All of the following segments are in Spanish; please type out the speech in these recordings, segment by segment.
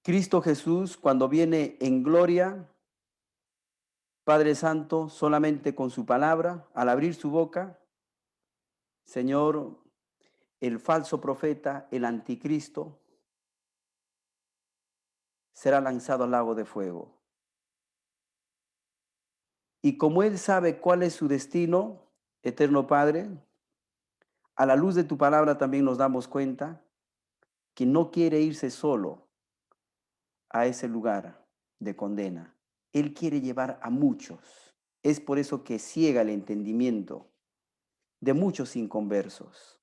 Cristo Jesús, cuando viene en gloria, Padre Santo, solamente con su palabra, al abrir su boca, Señor, el falso profeta, el anticristo, será lanzado al lago de fuego. Y como Él sabe cuál es su destino, eterno Padre, a la luz de tu palabra también nos damos cuenta que no quiere irse solo a ese lugar de condena. Él quiere llevar a muchos. Es por eso que ciega el entendimiento de muchos inconversos.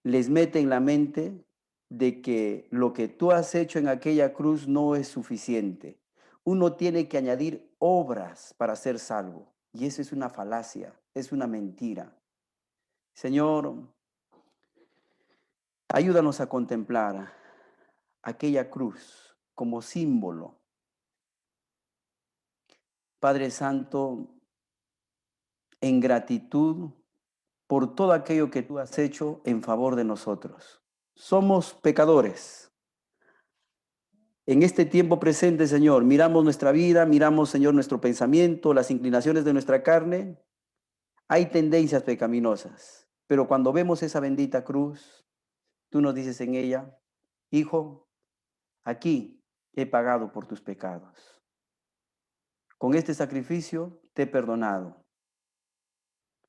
Les mete en la mente de que lo que tú has hecho en aquella cruz no es suficiente. Uno tiene que añadir obras para ser salvo. Y eso es una falacia, es una mentira. Señor, ayúdanos a contemplar aquella cruz como símbolo. Padre Santo, en gratitud por todo aquello que tú has hecho en favor de nosotros. Somos pecadores. En este tiempo presente, Señor, miramos nuestra vida, miramos, Señor, nuestro pensamiento, las inclinaciones de nuestra carne. Hay tendencias pecaminosas, pero cuando vemos esa bendita cruz, tú nos dices en ella, hijo, aquí he pagado por tus pecados. Con este sacrificio te he perdonado.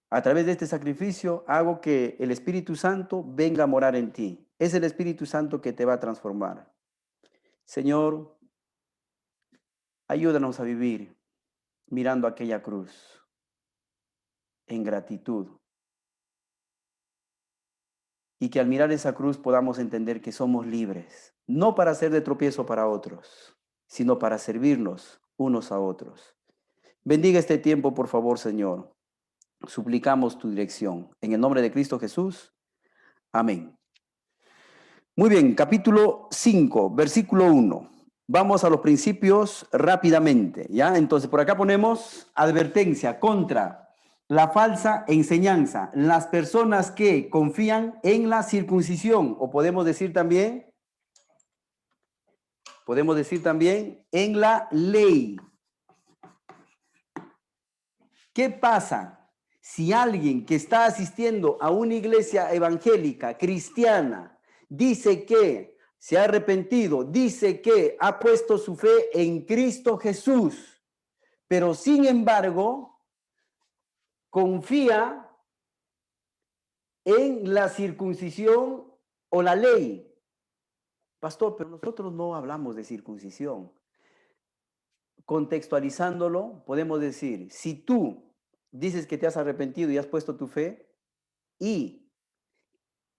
A través de este sacrificio hago que el Espíritu Santo venga a morar en ti. Es el Espíritu Santo que te va a transformar. Señor, ayúdanos a vivir mirando aquella cruz en gratitud. Y que al mirar esa cruz podamos entender que somos libres, no para ser de tropiezo para otros, sino para servirnos unos a otros. Bendiga este tiempo, por favor, Señor. Suplicamos tu dirección. En el nombre de Cristo Jesús. Amén. Muy bien, capítulo 5, versículo 1. Vamos a los principios rápidamente, ¿ya? Entonces, por acá ponemos advertencia contra la falsa enseñanza. Las personas que confían en la circuncisión, o podemos decir también en la ley. ¿Qué pasa si alguien que está asistiendo a una iglesia evangélica, cristiana, dice que se ha arrepentido, dice que ha puesto su fe en Cristo Jesús, pero sin embargo confía en la circuncisión o la ley? Pastor, pero nosotros no hablamos de circuncisión. Contextualizándolo, podemos decir, si tú dices que te has arrepentido y has puesto tu fe, y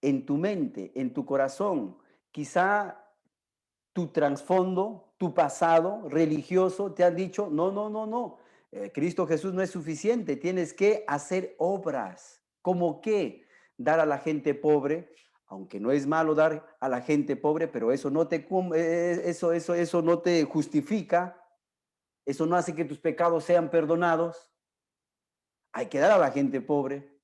en tu mente, en tu corazón, quizá tu trasfondo, tu pasado religioso te han dicho, no, no, no, no, Cristo Jesús no es suficiente, tienes que hacer obras. ¿Cómo qué? Dar a la gente pobre, aunque no es malo dar a la gente pobre, pero eso no te, eso no te justifica, eso no hace que tus pecados sean perdonados. Hay que dar a la gente pobre.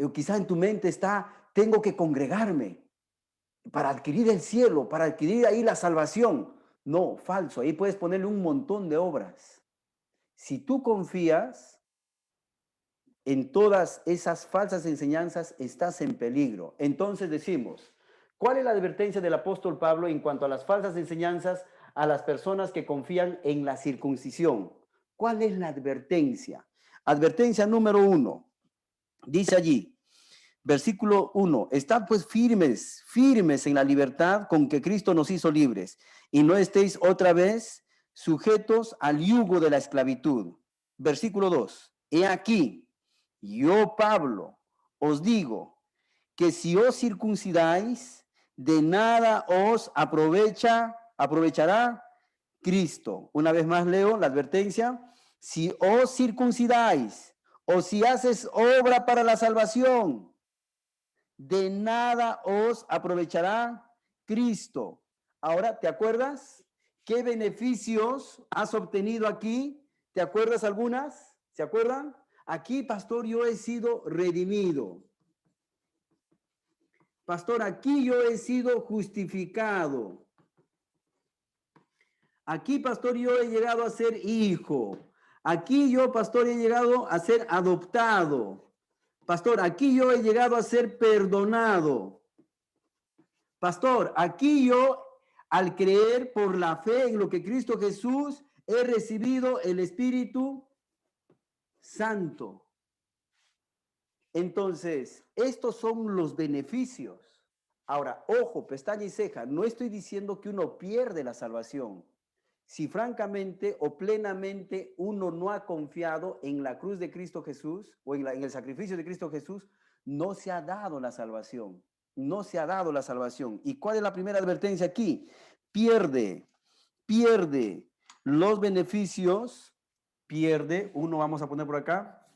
O quizá en tu mente está, tengo que congregarme para adquirir el cielo, para adquirir ahí la salvación. No, falso. Ahí puedes ponerle un montón de obras. Si tú confías en todas esas falsas enseñanzas, estás en peligro. Entonces decimos, ¿cuál es la advertencia del apóstol Pablo en cuanto a las falsas enseñanzas a las personas que confían en la circuncisión? ¿Cuál es la advertencia? Advertencia número 1. Dice allí, versículo 1, estad pues firmes, firmes en la libertad con que Cristo nos hizo libres, y no estéis otra vez sujetos al yugo de la esclavitud. Versículo 2, he aquí, yo Pablo os digo que si os circuncidáis, de nada os aprovechará Cristo. Una vez más leo la advertencia, si os circuncidáis o si haces obra para la salvación, de nada os aprovechará Cristo. Ahora, ¿te acuerdas qué beneficios has obtenido aquí? ¿Te acuerdas algunas? ¿Se acuerdan? Aquí, pastor, yo he sido redimido. Pastor, aquí yo he sido justificado. Aquí, pastor, yo he llegado a ser hijo. Aquí yo, pastor, he llegado a ser adoptado. Pastor, aquí yo he llegado a ser perdonado. Pastor, aquí yo, al creer por la fe en lo que Cristo Jesús, he recibido el Espíritu Santo. Entonces, estos son los beneficios. Ahora, ojo, pestaña y ceja, no estoy diciendo que uno pierde la salvación. Si francamente o plenamente uno no ha confiado en la cruz de Cristo Jesús o en el sacrificio de Cristo Jesús, no se ha dado la salvación. No se ha dado la salvación. ¿Y cuál es la primera advertencia aquí? Pierde los beneficios, uno vamos a poner por acá,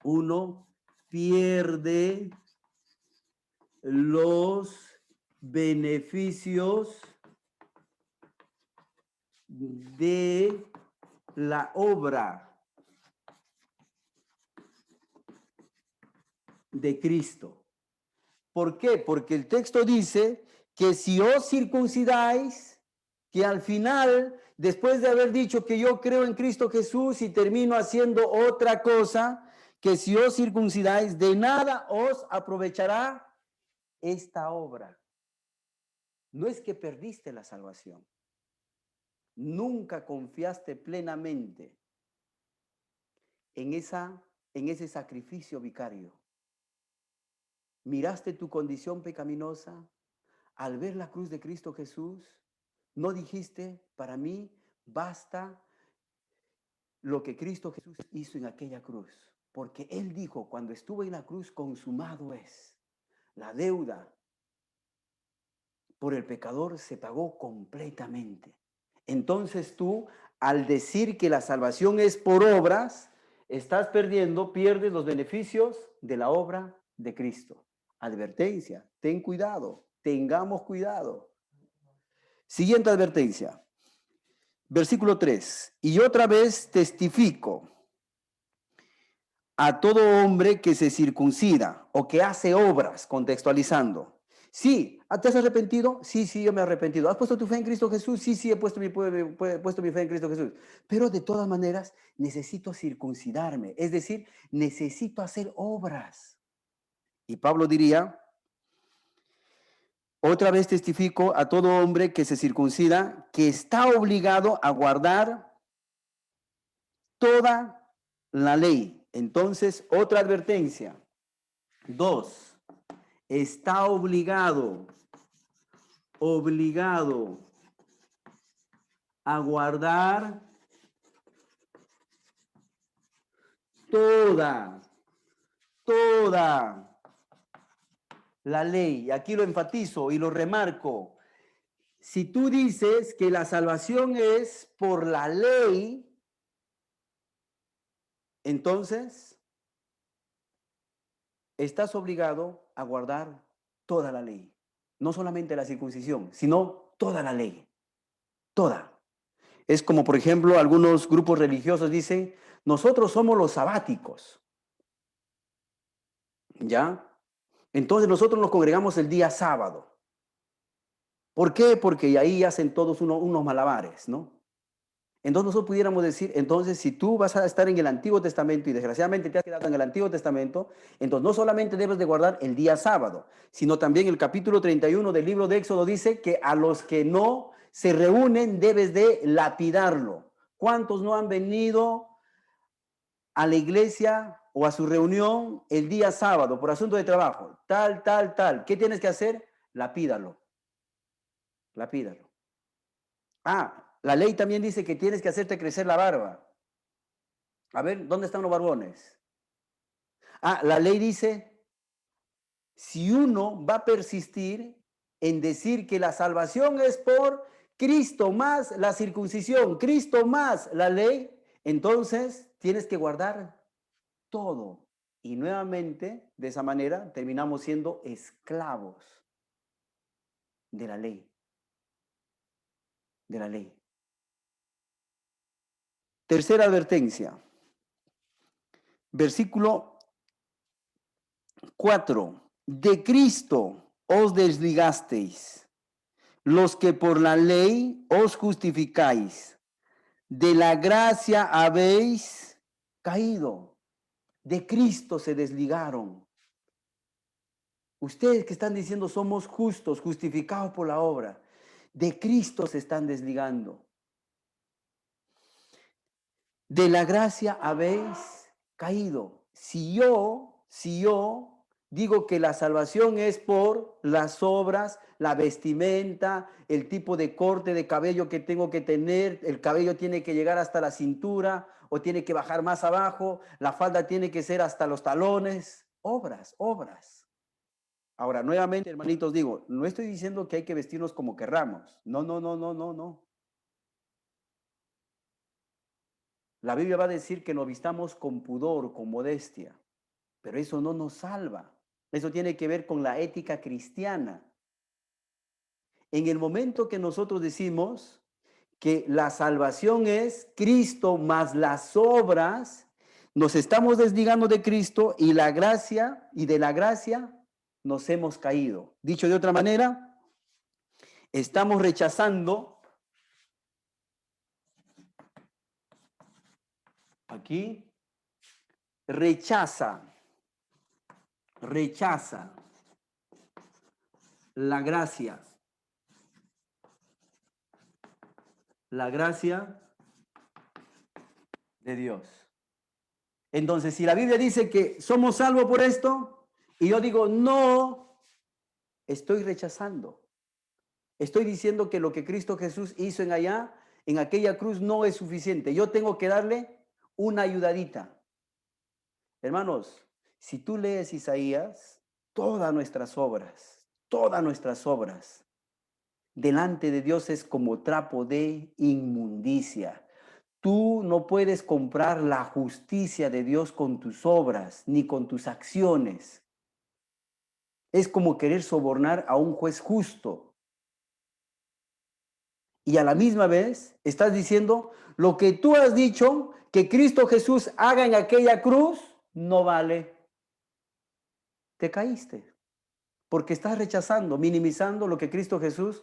uno pierde los beneficios de la obra de Cristo. ¿Por qué? Porque el texto dice que si os circuncidáis, que al final, después de haber dicho que yo creo en Cristo Jesús y termino haciendo otra cosa, que si os circuncidáis, de nada os aprovechará esta obra. No es que perdiste la salvación. Nunca confiaste plenamente en ese sacrificio vicario. Miraste tu condición pecaminosa al ver la cruz de Cristo Jesús. No dijiste, para mí basta lo que Cristo Jesús hizo en aquella cruz. Porque Él dijo cuando estuvo en la cruz, consumado es. La deuda por el pecador se pagó completamente. Entonces tú, al decir que la salvación es por obras, pierdes los beneficios de la obra de Cristo. Advertencia, ten cuidado, tengamos cuidado. Siguiente advertencia, versículo 3. Y otra vez testifico a todo hombre que se circuncida o que hace obras, contextualizando. Sí, ¿te has arrepentido? Sí, yo me he arrepentido. ¿Has puesto tu fe en Cristo Jesús? Sí, he puesto mi fe en Cristo Jesús. Pero de todas maneras, necesito circuncidarme. Es decir, necesito hacer obras. Y Pablo diría, otra vez testifico a todo hombre que se circuncida, que está obligado a guardar toda la ley. Entonces, otra advertencia. 2. Está obligado a guardar toda la ley. Aquí lo enfatizo y lo remarco. Si tú dices que la salvación es por la ley, entonces estás obligado a guardar toda la ley. No solamente la circuncisión, sino toda la ley. Toda. Es como, por ejemplo, algunos grupos religiosos dicen, nosotros somos los sabáticos. ¿Ya? Entonces nosotros nos congregamos el día sábado. ¿Por qué? Porque ahí hacen todos unos malabares, ¿no? Entonces nosotros pudiéramos decir, entonces si tú vas a estar en el Antiguo Testamento y desgraciadamente te has quedado en el Antiguo Testamento, entonces no solamente debes de guardar el día sábado, sino también el capítulo 31 del libro de Éxodo dice que a los que no se reúnen debes de lapidarlo. ¿Cuántos no han venido a la iglesia o a su reunión el día sábado por asunto de trabajo? Tal. ¿Qué tienes que hacer? Lapídalo. La ley también dice que tienes que hacerte crecer la barba. A ver, ¿dónde están los barbones? La ley dice, si uno va a persistir en decir que la salvación es por Cristo más la circuncisión, Cristo más la ley, entonces tienes que guardar todo. Y nuevamente, de esa manera, terminamos siendo esclavos de la ley. De la ley. Tercera advertencia. Versículo 4. De Cristo os desligasteis, los que por la ley os justificáis, de la gracia habéis caído, de Cristo se desligaron. Ustedes que están diciendo somos justos, justificados por la obra, de Cristo se están desligando. De la gracia habéis caído. Si yo digo que la salvación es por las obras, la vestimenta, el tipo de corte de cabello que tengo que tener, el cabello tiene que llegar hasta la cintura o tiene que bajar más abajo, la falda tiene que ser hasta los talones, obras. Ahora, nuevamente, hermanitos, digo, no estoy diciendo que hay que vestirnos como querramos. No. La Biblia va a decir que nos vistamos con pudor, con modestia, pero eso no nos salva. Eso tiene que ver con la ética cristiana. En el momento que nosotros decimos que la salvación es Cristo más las obras, nos estamos desligando de Cristo y la gracia, y de la gracia nos hemos caído. Dicho de otra manera, estamos rechazando aquí, rechaza la gracia de Dios. Entonces, si la Biblia dice que somos salvos por esto, y yo digo, no, estoy rechazando. Estoy diciendo que lo que Cristo Jesús hizo en aquella cruz, no es suficiente. Yo tengo que darle una ayudadita. Hermanos, si tú lees Isaías, todas nuestras obras, delante de Dios es como trapo de inmundicia. Tú no puedes comprar la justicia de Dios con tus obras ni con tus acciones. Es como querer sobornar a un juez justo. Y a la misma vez estás diciendo lo que tú has dicho que Cristo Jesús haga en aquella cruz, no vale. Te caíste. Porque estás rechazando, minimizando lo que Cristo Jesús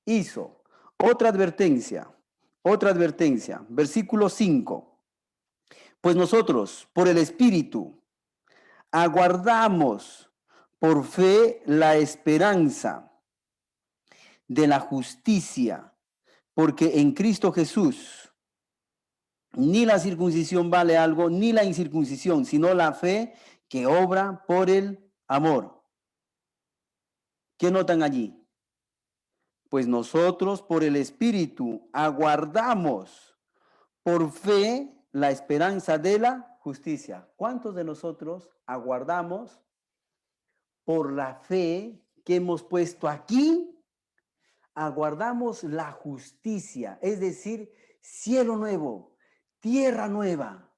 hizo. Otra advertencia, versículo 5. Pues nosotros, por el Espíritu, aguardamos por fe la esperanza de la justicia, porque en Cristo Jesús ni la circuncisión vale algo, ni la incircuncisión, sino la fe que obra por el amor. ¿Qué notan allí? Pues nosotros por el Espíritu aguardamos por fe la esperanza de la justicia. ¿Cuántos de nosotros aguardamos por la fe que hemos puesto aquí? Aguardamos la justicia, es decir, cielo nuevo, tierra nueva.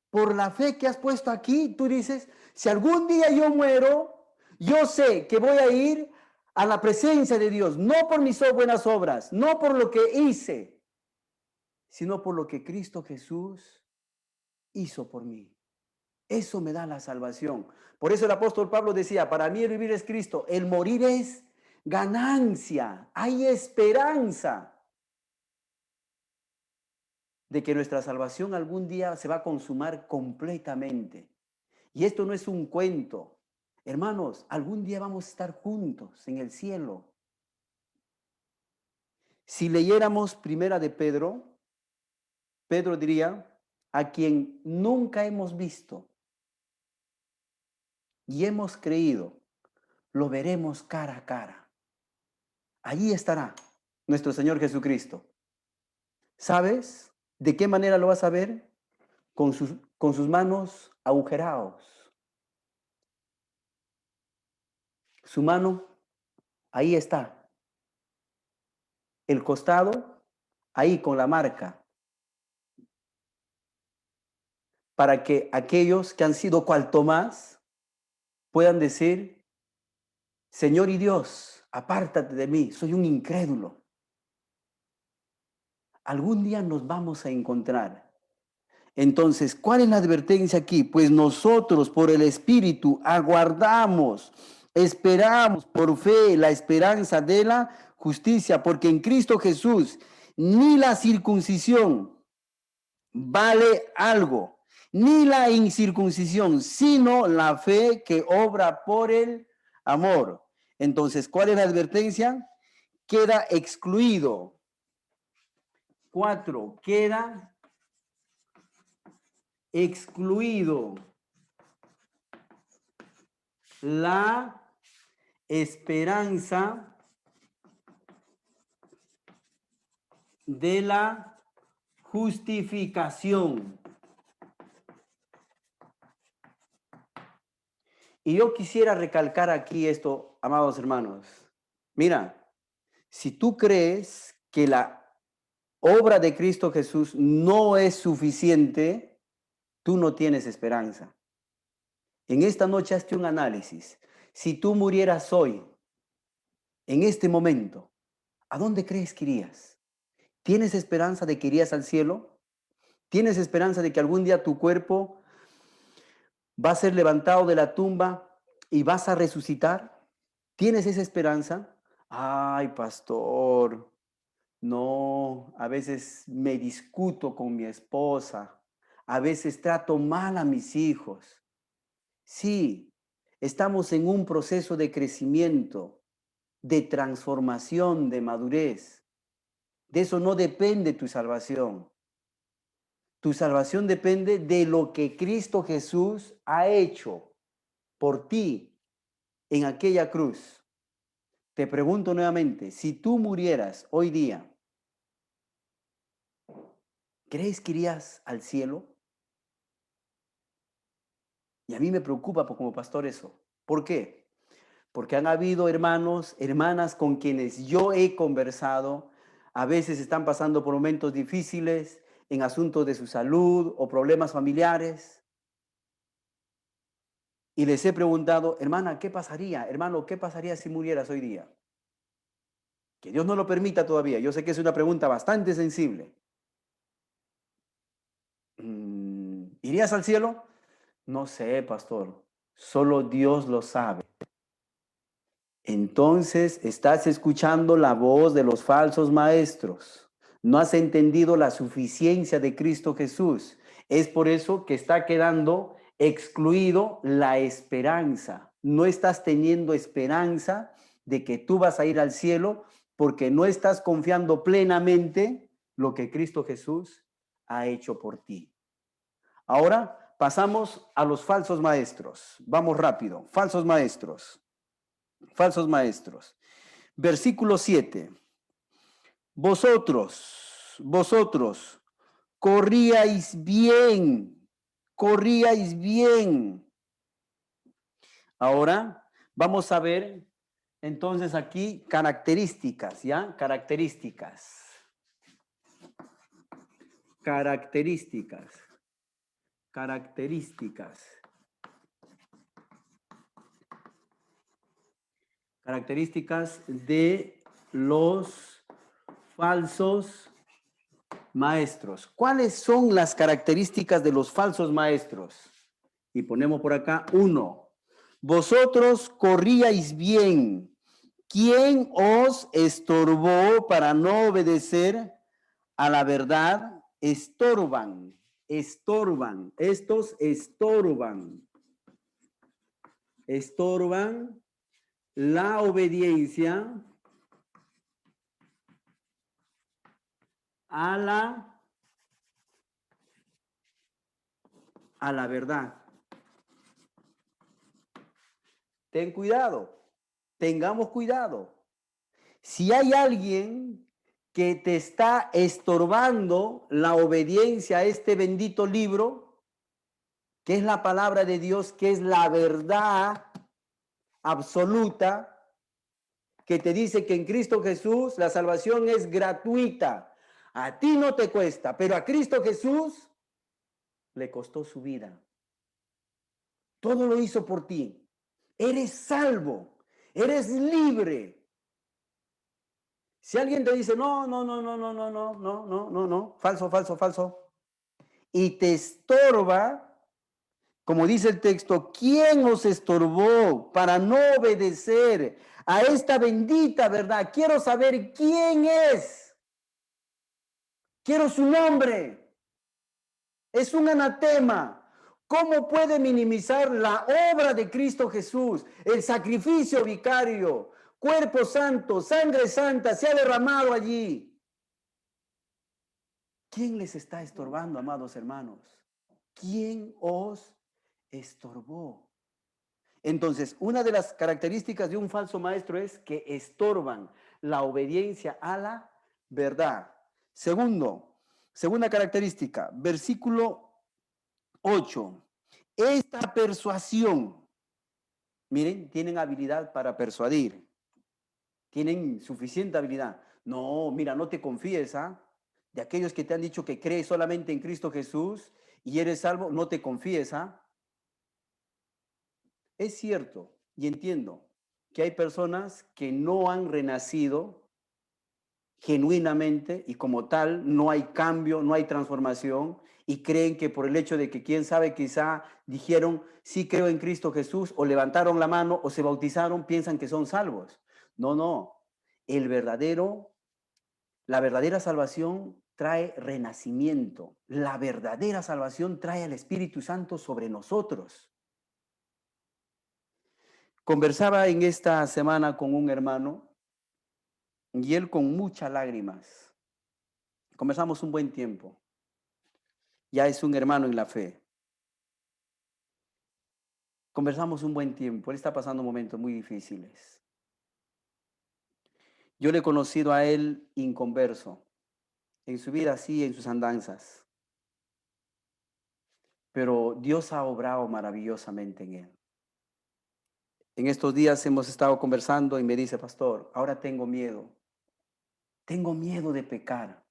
Por la fe que has puesto aquí, tú dices, si algún día yo muero, yo sé que voy a ir a la presencia de Dios, no por mis buenas obras, no por lo que hice, sino por lo que Cristo Jesús hizo por mí. Eso me da la salvación. Por eso el apóstol Pablo decía, para mí el vivir es Cristo, el morir es ganancia. Hay esperanza de que nuestra salvación algún día se va a consumar completamente. Y esto no es un cuento. Hermanos, algún día vamos a estar juntos en el cielo. Si leyéramos primera de Pedro, Pedro diría, a quien nunca hemos visto y hemos creído, lo veremos cara a cara. Allí estará nuestro Señor Jesucristo. ¿Sabes de qué manera lo vas a ver? Con sus manos agujerados. Su mano, ahí está. El costado, ahí con la marca. Para que aquellos que han sido cual Tomás puedan decir, Señor y Dios, apártate de mí, soy un incrédulo. Algún día nos vamos a encontrar. Entonces, ¿cuál es la advertencia aquí? Pues nosotros por el Espíritu aguardamos, esperamos por fe la esperanza de la justicia, porque en Cristo Jesús ni la circuncisión vale algo, ni la incircuncisión, sino la fe que obra por el amor. Entonces, ¿cuál es la advertencia? Queda excluido. 4, queda excluido la esperanza de la justificación. Y yo quisiera recalcar aquí esto, amados hermanos. Mira, si tú crees que la obra de Cristo Jesús no es suficiente, tú no tienes esperanza. En esta noche hazte un análisis. Si tú murieras hoy, en este momento, ¿a dónde crees que irías? ¿Tienes esperanza de que irías al cielo? ¿Tienes esperanza de que algún día tu cuerpo va a ser levantado de la tumba y vas a resucitar? ¿Tienes esa esperanza? Ay, pastor, no, a veces me discuto con mi esposa, a veces trato mal a mis hijos. Sí, estamos en un proceso de crecimiento, de transformación, de madurez. De eso no depende tu salvación. Tu salvación depende de lo que Cristo Jesús ha hecho por ti en aquella cruz. Te pregunto nuevamente, si tú murieras hoy día, ¿crees que irías al cielo? Y a mí me preocupa como pastor eso. ¿Por qué? Porque han habido hermanos, hermanas con quienes yo he conversado, a veces están pasando por momentos difíciles en asuntos de su salud o problemas familiares. Y les he preguntado, hermana, ¿qué pasaría? Hermano, ¿qué pasaría si murieras hoy día? Que Dios no lo permita todavía. Yo sé que es una pregunta bastante sensible. ¿Irías al cielo? No sé, pastor. Solo Dios lo sabe. Entonces estás escuchando la voz de los falsos maestros. No has entendido la suficiencia de Cristo Jesús. Es por eso que está quedando excluido la esperanza. No estás teniendo esperanza de que tú vas a ir al cielo porque no estás confiando plenamente lo que Cristo Jesús ha hecho por ti. Ahora pasamos a los falsos maestros. Vamos rápido. Falsos maestros. Falsos maestros. Versículo 7. Vosotros, corríais bien. Ahora vamos a ver entonces aquí características, ¿ya? Características. Características de los falsos maestros. ¿Cuáles son las características de los falsos maestros? Y ponemos por acá 1. Vosotros corríais bien. ¿Quién os estorbó para no obedecer a la verdad? Estorban. Estos estorban la obediencia a la verdad. Ten cuidado, tengamos cuidado. Si hay alguien que te está estorbando la obediencia a este bendito libro, que es la palabra de Dios, que es la verdad absoluta, que te dice que en Cristo Jesús la salvación es gratuita. A ti no te cuesta, pero a Cristo Jesús le costó su vida. Todo lo hizo por ti. Eres salvo, eres libre. Si alguien te dice, no, falso, y te estorba, como dice el texto, ¿quién os estorbó para no obedecer a esta bendita verdad? Quiero saber quién es. Quiero su nombre. Es un anatema. ¿Cómo puede minimizar la obra de Cristo Jesús? El sacrificio vicario, cuerpo santo, sangre santa se ha derramado allí. ¿Quién les está estorbando, amados hermanos? ¿Quién os estorbó? Entonces, una de las características de un falso maestro es que estorban la obediencia a la verdad. Segunda característica, versículo 8. Esta persuasión, miren, tienen habilidad para persuadir, tienen suficiente habilidad. No, mira, no te confíes, ¿ah? De aquellos que te han dicho que crees solamente en Cristo Jesús y eres salvo, no te confíes, ¿ah? Es cierto y entiendo que hay personas que no han renacido genuinamente y como tal no hay cambio, no hay transformación y creen que por el hecho de que quién sabe quizá dijeron sí creo en Cristo Jesús o levantaron la mano o se bautizaron, piensan que son salvos. No, no. El verdadero, la verdadera salvación trae renacimiento. La verdadera salvación trae al Espíritu Santo sobre nosotros. Conversaba en esta semana con un hermano y él con muchas lágrimas. Conversamos un buen tiempo. Ya es un hermano en la fe. Conversamos un buen tiempo. Él está pasando momentos muy difíciles. Yo le he conocido a él inconverso, en su vida sí, en sus andanzas. Pero Dios ha obrado maravillosamente en él. En estos días hemos estado conversando y me dice, pastor, ahora tengo miedo. Tengo miedo de pecar.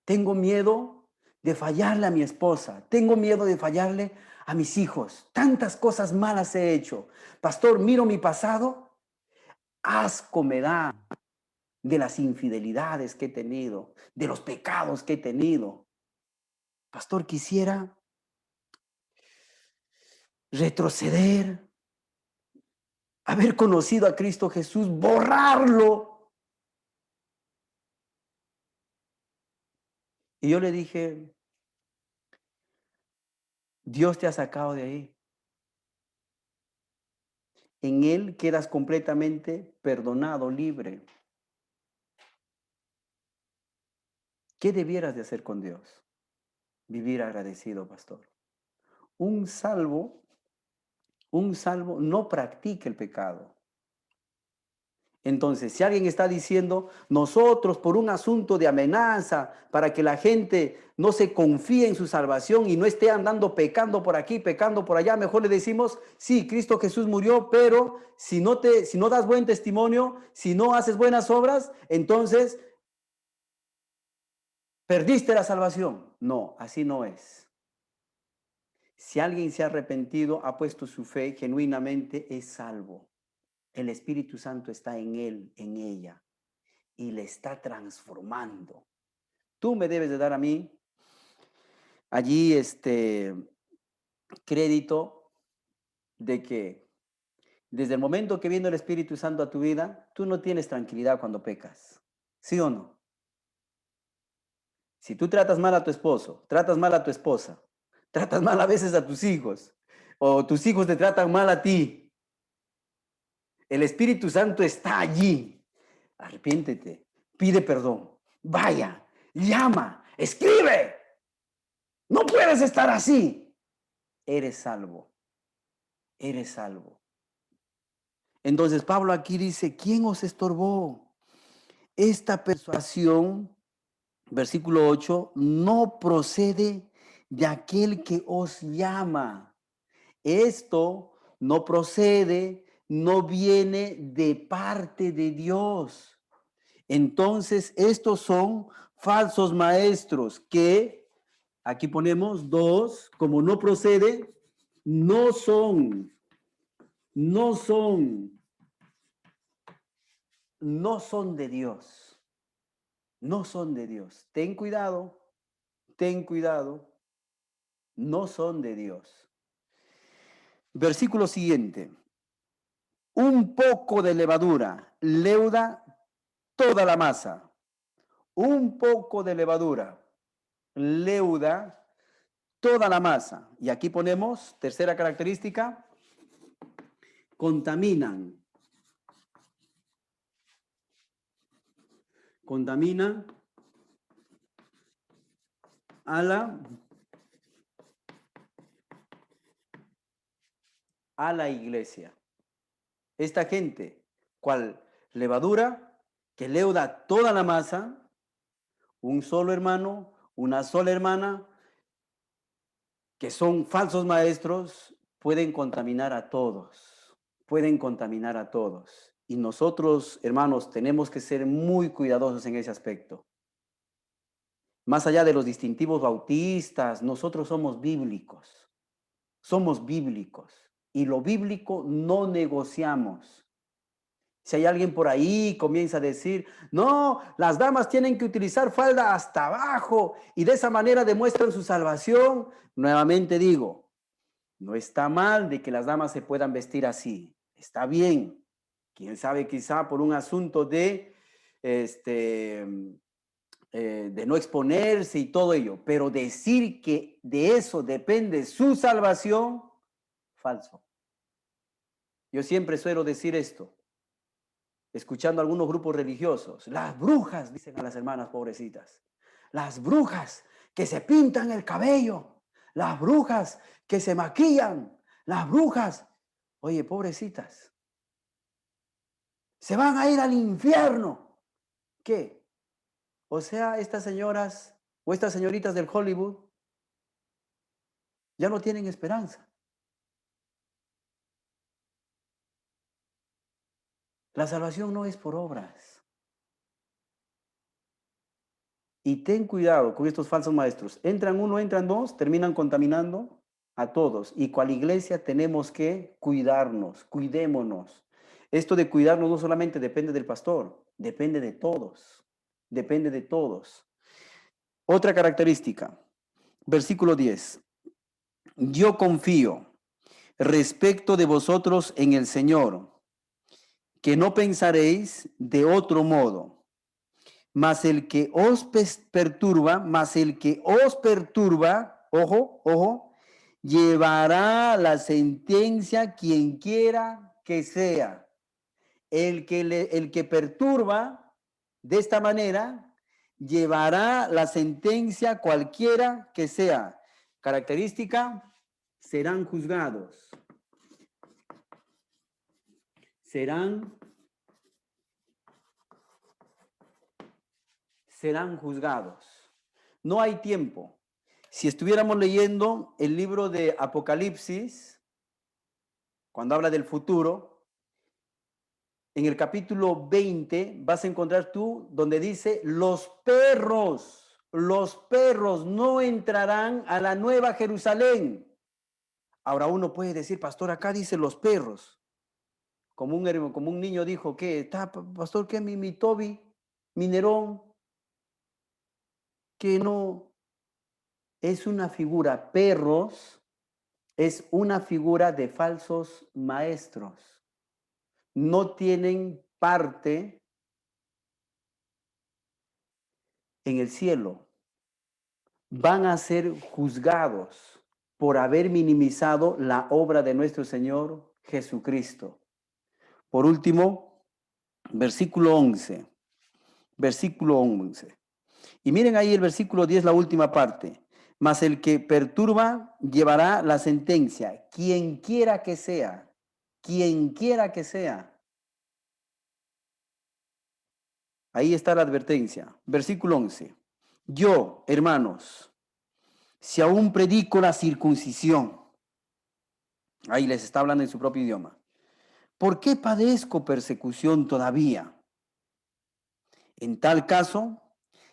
Tengo miedo de fallarle a mi esposa. Tengo miedo de fallarle a mis hijos. Tantas cosas malas he hecho. Pastor, miro mi pasado. Asco me da de las infidelidades que he tenido, de los pecados que he tenido. Pastor, quisiera retroceder, haber conocido a Cristo Jesús, borrarlo. Y yo le dije, Dios te ha sacado de ahí. En Él quedas completamente perdonado, libre. ¿Qué debieras de hacer con Dios? Vivir agradecido, pastor. Un salvo, un salvo no practica el pecado. Entonces, si alguien está diciendo, nosotros por un asunto de amenaza, para que la gente no se confíe en su salvación y no esté andando pecando por aquí, pecando por allá, mejor le decimos, sí, Cristo Jesús murió, pero si no das buen testimonio, si no haces buenas obras, entonces perdiste la salvación. No, así no es. Si alguien se ha arrepentido, ha puesto su fe genuinamente, es salvo. El Espíritu Santo está en él, en ella, y le está transformando. Tú me debes de dar a mí allí crédito de que desde el momento que viene el Espíritu Santo a tu vida, tú no tienes tranquilidad cuando pecas. ¿Sí o no? Si tú tratas mal a tu esposo, tratas mal a tu esposa, tratas mal a veces a tus hijos, o tus hijos te tratan mal a ti, el Espíritu Santo está allí. Arrepiéntete, pide perdón, vaya, llama, escribe. No puedes estar así. Eres salvo, eres salvo. Entonces Pablo aquí dice, ¿quién os estorbó? Esta persuasión, versículo 8, no procede de aquel que os llama. Esto no procede, no viene de parte de Dios. Entonces, estos son falsos maestros que, aquí ponemos dos, como no procede, no son, no son, no son de Dios. No son de Dios. Ten cuidado, ten cuidado. no son de Dios. Versículo siguiente. Un poco de levadura leuda toda la masa. Un poco de levadura leuda toda la masa. Y aquí ponemos, tercera característica, contaminan. Contaminan a la iglesia. Esta gente, cual levadura, que leuda toda la masa, un solo hermano, una sola hermana, que son falsos maestros, pueden contaminar a todos, pueden contaminar a todos. Y nosotros, hermanos, tenemos que ser muy cuidadosos en ese aspecto. Más allá de los distintivos bautistas, nosotros somos bíblicos. Somos bíblicos. Y lo bíblico no negociamos. Si hay alguien por ahí comienza a decir, no, las damas tienen que utilizar falda hasta abajo y de esa manera demuestran su salvación, nuevamente digo, no está mal de que las damas se puedan vestir así. Está bien. Quién sabe, quizá por un asunto de no exponerse y todo ello, pero decir que de eso depende su salvación, falso. Yo siempre suelo decir esto, escuchando a algunos grupos religiosos, las brujas, dicen a las hermanas pobrecitas, las brujas que se pintan el cabello, las brujas que se maquillan, las brujas, oye, pobrecitas, se van a ir al infierno. ¿Qué? O sea, estas señoras o estas señoritas del Hollywood ya no tienen esperanza. La salvación no es por obras. Y ten cuidado con estos falsos maestros. Entran uno, entran dos, terminan contaminando a todos. Y cual iglesia tenemos que cuidarnos, cuidémonos. Esto de cuidarnos no solamente depende del pastor, depende de todos. Depende de todos. Otra característica, versículo 10. Yo confío respecto de vosotros en el Señor, que no pensaréis de otro modo, mas el que os perturba, ojo, llevará la sentencia quien quiera que sea. El que perturba de esta manera llevará la sentencia cualquiera que sea. Característica, serán juzgados. Serán juzgados. No hay tiempo. Si estuviéramos leyendo el libro de Apocalipsis, cuando habla del futuro, en el capítulo 20 vas a encontrar tú donde dice, los perros no entrarán a la nueva Jerusalén. Ahora uno puede decir, pastor, acá dice los perros. Como un niño dijo, ¿qué? Pastor, ¿qué? Mi Toby, mi Nerón, que no es una figura, perros es una figura de falsos maestros. No tienen parte en el cielo. Van a ser juzgados por haber minimizado la obra de nuestro Señor Jesucristo. Por último, versículo 11. Versículo 11. Y miren ahí el versículo 10, la última parte. Mas el que perturba llevará la sentencia, quien quiera que sea, quien quiera que sea. Ahí está la advertencia. Versículo 11. Yo, hermanos, si aún predico la circuncisión, ahí les está hablando en su propio idioma, ¿por qué padezco persecución todavía? En tal caso,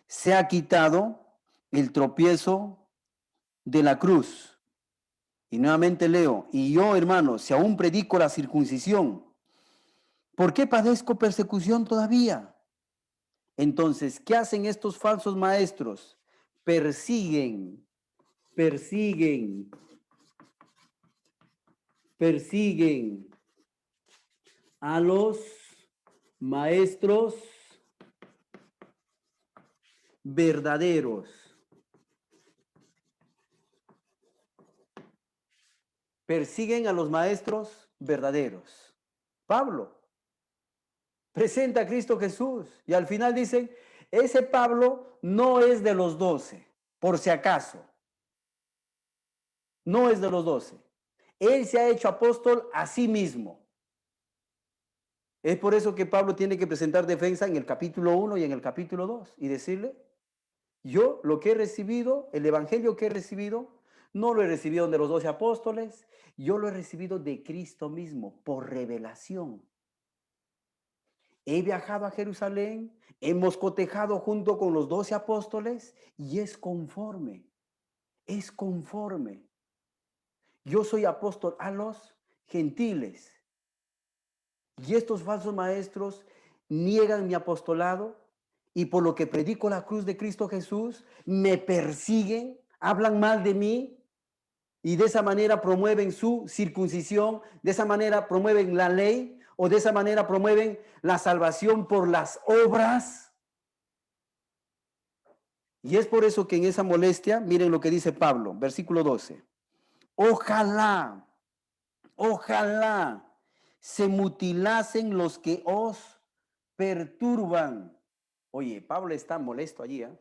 se ha quitado el tropiezo de la cruz. Y nuevamente leo, y yo, hermanos, si aún predico la circuncisión, ¿por qué padezco persecución todavía? Entonces, ¿qué hacen estos falsos maestros? Persiguen persiguen a los maestros verdaderos. Persiguen a los maestros verdaderos. Pablo presenta a Cristo Jesús y al final dicen, ese Pablo no es de los 12, por si acaso. No es de los 12. Él se ha hecho apóstol a sí mismo. Es por eso que Pablo tiene que presentar defensa en el capítulo 1 y en el capítulo 2 y decirle, yo lo que he recibido, el evangelio que he recibido, no lo he recibido de los 12 apóstoles, yo lo he recibido de Cristo mismo, por revelación. He viajado a Jerusalén, hemos cotejado junto con los 12 apóstoles y es conforme. Yo soy apóstol a los gentiles. Y estos falsos maestros niegan mi apostolado y por lo que predico la cruz de Cristo Jesús, me persiguen, hablan mal de mí y de esa manera promueven su circuncisión, de esa manera promueven la ley o de esa manera promueven la salvación por las obras. Y es por eso que en esa molestia, miren lo que dice Pablo, versículo 12. Ojalá se mutilasen los que os perturban. Oye, Pablo está molesto allí, ¿eh?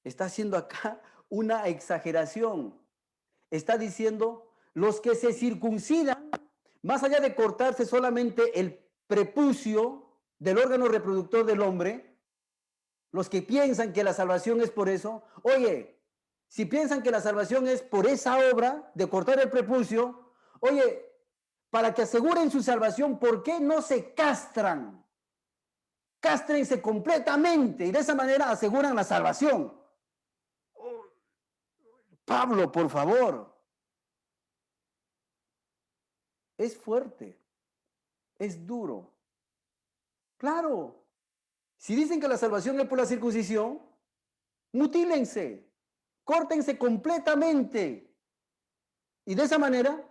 Está haciendo acá una exageración. Está diciendo, los que se circuncidan, más allá de cortarse solamente el prepucio del órgano reproductor del hombre, los que piensan que la salvación es por eso, oye, si piensan que la salvación es por esa obra de cortar el prepucio, oye, para que aseguren su salvación, ¿por qué no se castran? Cástrense completamente y de esa manera aseguran la salvación. Oh, Pablo, por favor. Es fuerte, es duro. Claro, si dicen que la salvación es por la circuncisión, mutílense, córtense completamente. Y de esa manera,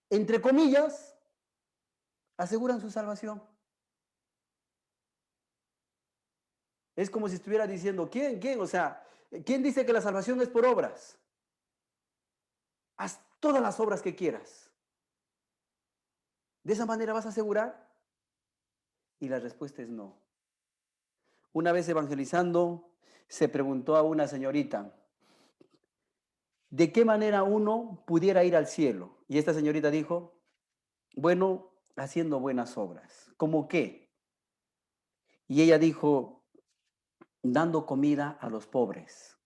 entre comillas, aseguran su salvación. Es como si estuviera diciendo, ¿quién? O sea, ¿quién dice que la salvación es por obras? Haz todas las obras que quieras. ¿De esa manera vas a asegurar? Y la respuesta es no. Una vez evangelizando, se preguntó a una señorita, ¿de qué manera uno pudiera ir al cielo? Y esta señorita dijo, bueno, haciendo buenas obras. ¿Cómo qué? Y ella dijo, dando comida a los pobres.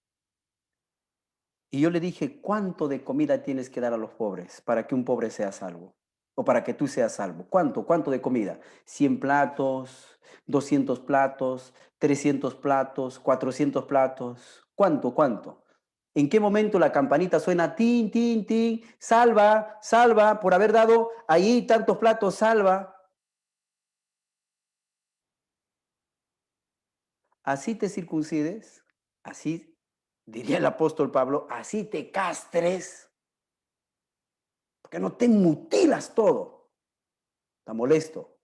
Y yo le dije, ¿cuánto de comida tienes que dar a los pobres para que un pobre sea salvo? O para que tú seas salvo. ¿Cuánto de comida? 100 platos, 200 platos, 300 platos, 400 platos. ¿Cuánto? ¿En qué momento la campanita suena tin, tin, tin? Salva, salva, por haber dado ahí tantos platos, salva. Así te circuncides, así diría el apóstol Pablo, así te castres, porque no te mutilas todo. Está molesto.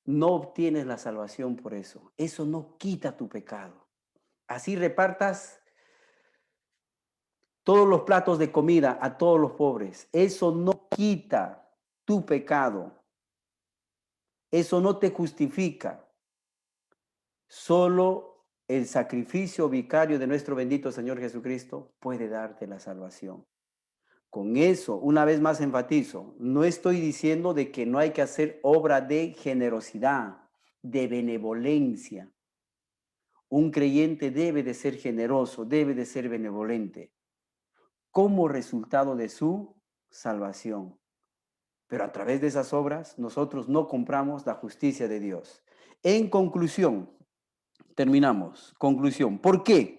No obtienes la salvación por eso. Eso no quita tu pecado. Así repartas todos los platos de comida a todos los pobres. Eso no quita tu pecado. Eso no te justifica. Solo el sacrificio vicario de nuestro bendito Señor Jesucristo puede darte la salvación. Con eso, una vez más enfatizo, no estoy diciendo de que no hay que hacer obra de generosidad, de benevolencia. Un creyente debe de ser generoso, debe de ser benevolente, como resultado de su salvación. Pero a través de esas obras, nosotros no compramos la justicia de Dios. En conclusión, terminamos. Conclusión. ¿Por qué?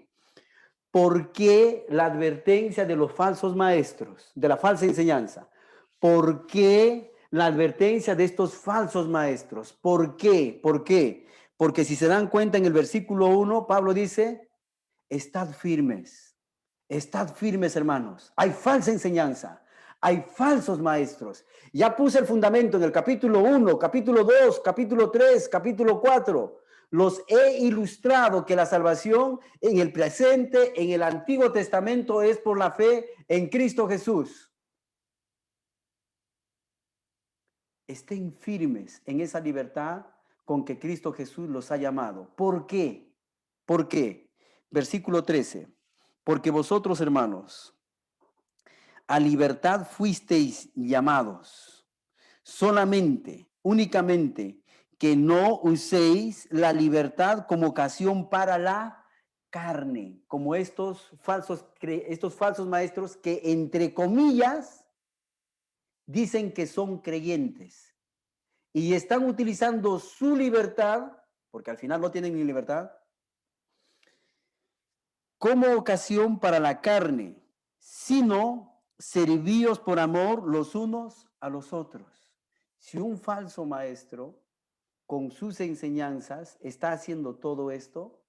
¿Por qué la advertencia de los falsos maestros, de la falsa enseñanza? ¿Por qué la advertencia de estos falsos maestros? ¿Por qué? ¿Por qué? Porque si se dan cuenta en el versículo 1, Pablo dice, Estad firmes. Estad firmes, hermanos. Hay falsa enseñanza. Hay falsos maestros. Ya puse el fundamento en el capítulo 1, capítulo 2, capítulo 3, capítulo 4. Los he ilustrado que la salvación en el presente, en el Antiguo Testamento, es por la fe en Cristo Jesús. Estén firmes en esa libertad con que Cristo Jesús los ha llamado. ¿Por qué? ¿Por qué? Versículo 13. Porque vosotros, hermanos, a libertad fuisteis llamados, solamente, únicamente, que no uséis la libertad como ocasión para la carne, como estos falsos maestros que, entre comillas, dicen que son creyentes y están utilizando su libertad, porque al final no tienen ni libertad, como ocasión para la carne, sino servíos por amor los unos a los otros. Si un falso maestro con sus enseñanzas está haciendo todo esto,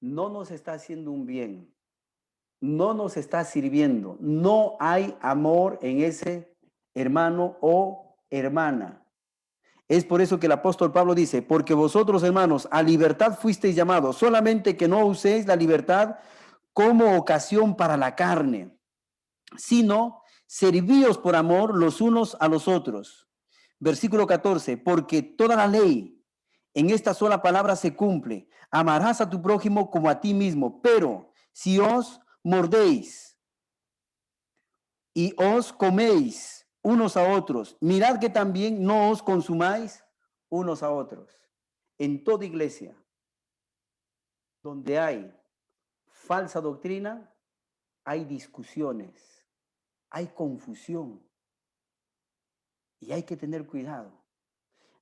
no nos está haciendo un bien, no nos está sirviendo, no hay amor en ese hermano o hermana. Es por eso que el apóstol Pablo dice, porque vosotros, hermanos, a libertad fuisteis llamados, solamente que no uséis la libertad como ocasión para la carne, sino servíos por amor los unos a los otros. Versículo 14, porque toda la ley en esta sola palabra se cumple. Amarás a tu prójimo como a ti mismo, pero si os mordéis y os coméis unos a otros, mirad que también no os consumáis unos a otros. En toda iglesia donde hay falsa doctrina, hay discusiones, hay confusión y hay que tener cuidado.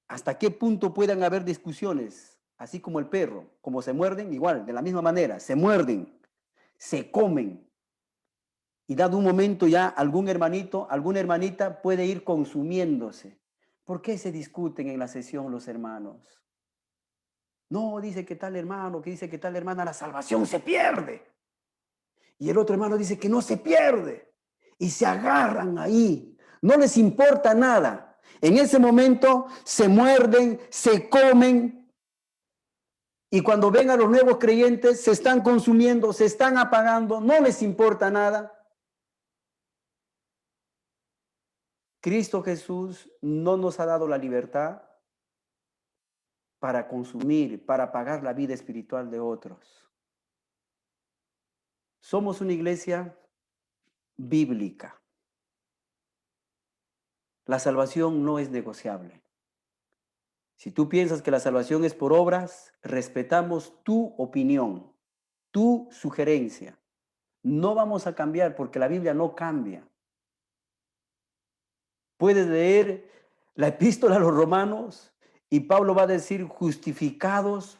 ¿Hasta qué punto puedan haber discusiones? Así como el perro, como se muerden, igual, de la misma manera, se muerden, se comen. Y dado un momento ya algún hermanito, alguna hermanita puede ir consumiéndose. ¿Por qué se discuten en la sesión los hermanos? No, dice que tal hermano, que dice que tal hermana, la salvación se pierde. Y el otro hermano dice que no se pierde. Y se agarran ahí. No les importa nada. En ese momento se muerden, se comen. Y cuando ven a los nuevos creyentes, se están consumiendo, se están apagando, no les importa nada. Cristo Jesús no nos ha dado la libertad para consumir, para pagar la vida espiritual de otros. Somos una iglesia bíblica. La salvación no es negociable. Si tú piensas que la salvación es por obras, respetamos tu opinión, tu sugerencia. No vamos a cambiar porque la Biblia no cambia. Puedes leer la epístola a los romanos y Pablo va a decir justificados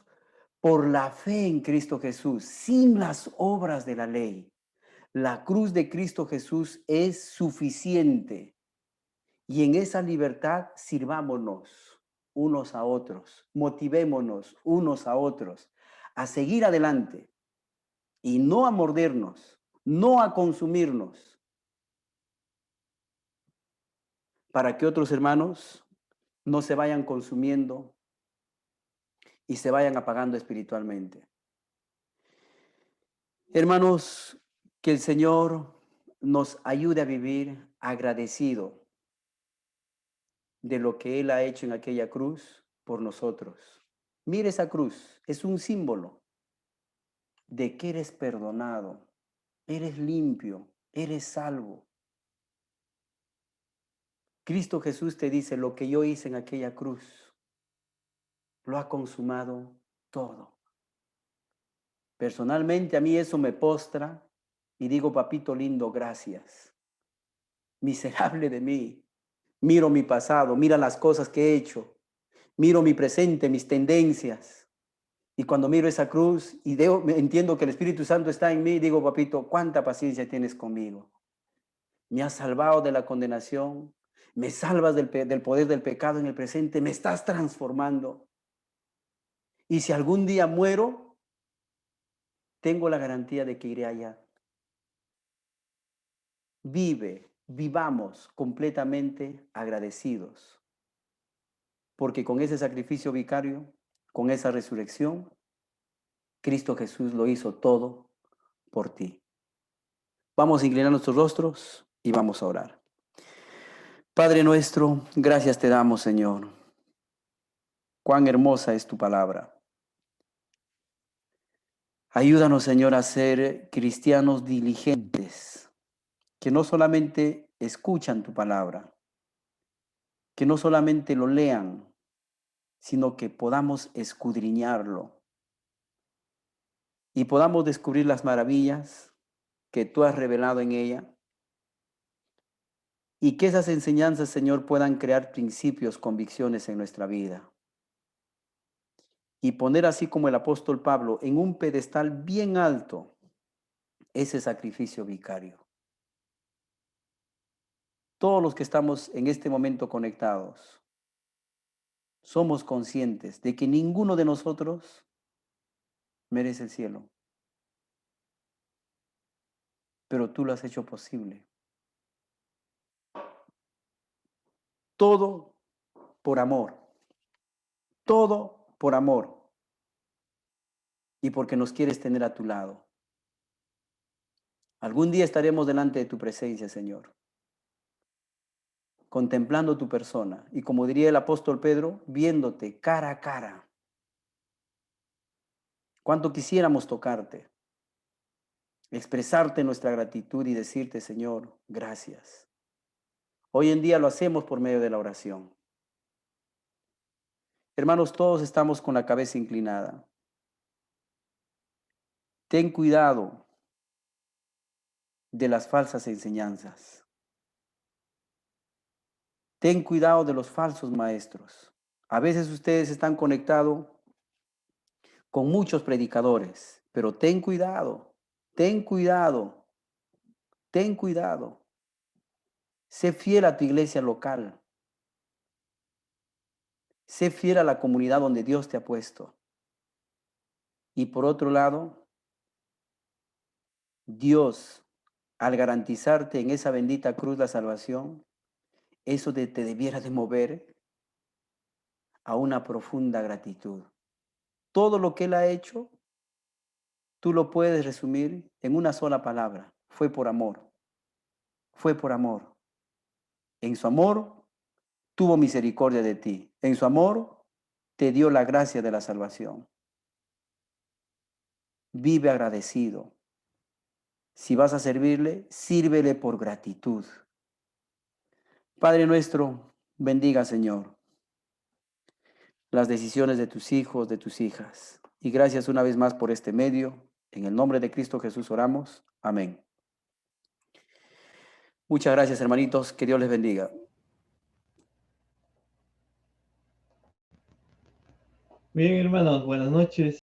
por la fe en Cristo Jesús, sin las obras de la ley. La cruz de Cristo Jesús es suficiente. Y en esa libertad sirvámonos unos a otros, motivémonos unos a otros a seguir adelante y no a mordernos, no a consumirnos, para que otros hermanos no se vayan consumiendo y se vayan apagando espiritualmente. Hermanos, que el Señor nos ayude a vivir agradecido de lo que Él ha hecho en aquella cruz por nosotros. Mire esa cruz, es un símbolo de que eres perdonado, eres limpio, eres salvo. Cristo Jesús te dice, lo que yo hice en aquella cruz, lo ha consumado todo. Personalmente a mí eso me postra y digo, papito lindo, gracias. Miserable de mí. Miro mi pasado, mira las cosas que he hecho, miro mi presente, mis tendencias. Y cuando miro esa cruz y entiendo que el Espíritu Santo está en mí, digo, papito, cuánta paciencia tienes conmigo. Me has salvado de la condenación, me salvas del poder del pecado en el presente, me estás transformando. Y si algún día muero, tengo la garantía de que iré allá. Vivamos completamente agradecidos, porque con ese sacrificio vicario, con esa resurrección, Cristo Jesús lo hizo todo por ti. Vamos a inclinar nuestros rostros y vamos a orar. Padre nuestro, gracias te damos, Señor. Cuán hermosa es tu palabra. Ayúdanos, Señor, a ser cristianos diligentes, que no solamente escuchan tu palabra, que no solamente lo lean, sino que podamos escudriñarlo y podamos descubrir las maravillas que tú has revelado en ella y que esas enseñanzas, Señor, puedan crear principios, convicciones en nuestra vida y poner así como el apóstol Pablo en un pedestal bien alto ese sacrificio vicario. Todos los que estamos en este momento conectados, somos conscientes de que ninguno de nosotros merece el cielo, pero tú lo has hecho posible. Todo por amor, todo por amor y porque nos quieres tener a tu lado. Algún día estaremos delante de tu presencia, Señor, contemplando tu persona y, como diría el apóstol Pedro, viéndote cara a cara. Cuánto quisiéramos tocarte, expresarte nuestra gratitud y decirte, Señor, gracias. Hoy en día lo hacemos por medio de la oración. Hermanos, todos estamos con la cabeza inclinada. Ten cuidado de las falsas enseñanzas. Ten cuidado de los falsos maestros. A veces ustedes están conectados con muchos predicadores, pero ten cuidado, ten cuidado, ten cuidado. Sé fiel a tu iglesia local. Sé fiel a la comunidad donde Dios te ha puesto. Y por otro lado, Dios, al garantizarte en esa bendita cruz la salvación, eso te debiera de mover a una profunda gratitud. Todo lo que Él ha hecho, tú lo puedes resumir en una sola palabra. Fue por amor. Fue por amor. En su amor tuvo misericordia de ti. En su amor te dio la gracia de la salvación. Vive agradecido. Si vas a servirle, sírvele por gratitud. Padre nuestro, bendiga, Señor, las decisiones de tus hijos, de tus hijas. Y gracias una vez más por este medio. En el nombre de Cristo Jesús oramos. Amén. Muchas gracias, hermanitos. Que Dios les bendiga. Bien, hermanos, buenas noches.